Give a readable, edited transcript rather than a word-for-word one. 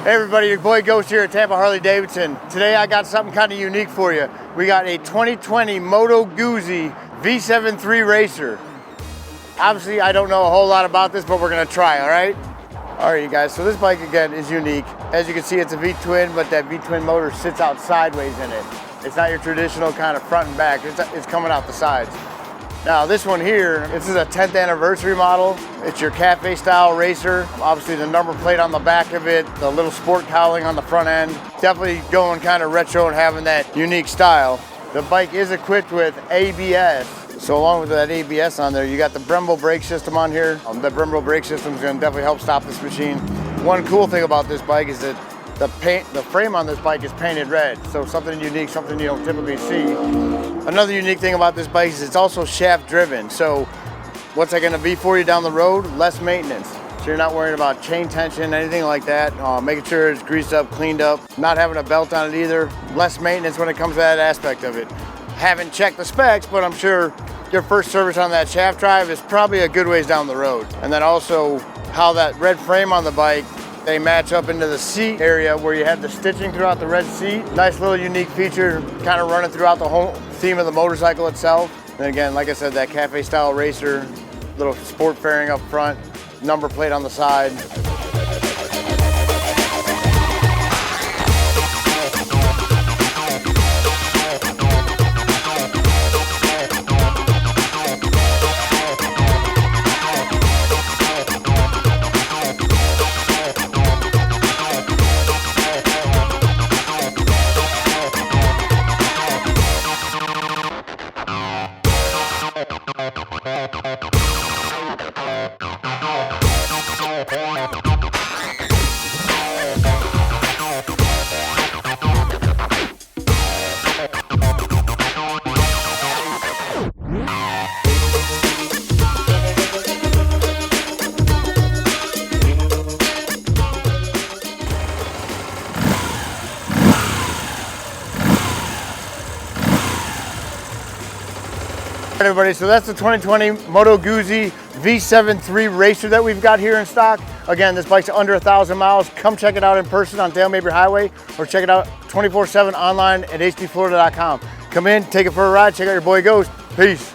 Hey everybody, your boy Ghost here at Tampa Harley-Davidson. Today I got something kind of unique for you. We got a 2020 Moto Guzzi V7.3 racer. Obviously I don't know a whole lot about this, but we're gonna try, all right? All right, you guys, so this bike again is unique. As you can see, it's a V-twin, but that V-twin motor sits out sideways in it. It's not your traditional kind of front and back, it's coming out the sides. Now this one here, this is a 10th anniversary model. It's your cafe style racer. Obviously the number plate on the back of it, the little sport cowling on the front end. Definitely going kind of retro and having that unique style. The bike is equipped with ABS. So along with that ABS on there, you got the Brembo brake system on here. The Brembo brake system is gonna definitely help stop this machine. One cool thing about this bike is that the frame on this bike is painted red. So something unique, something you don't typically see. Another unique thing about this bike is it's also shaft driven. So what's that gonna be for you down the road? Less maintenance. So you're not worrying about chain tension, anything like that. Making sure it's greased up, cleaned up, not having a belt on it either. Less maintenance when it comes to that aspect of it. Haven't checked the specs, but I'm sure your first service on that shaft drive is probably a good ways down the road. And then also how that red frame on the bike, they match up into the seat area where you have the stitching throughout the red seat. Nice little unique feature, kind of running throughout the whole theme of the motorcycle itself. And again, like I said, that cafe style racer, little sport fairing up front, number plate on the side. Everybody, so that's the 2020 Moto Guzzi V7.3 racer that we've got here in stock. Again, this bike's under 1,000 miles. Come check it out in person on Dale Mabry Highway or check it out 24/7 online at hdflorida.com. Come in, take it for a ride, check out your boy Ghost. Peace.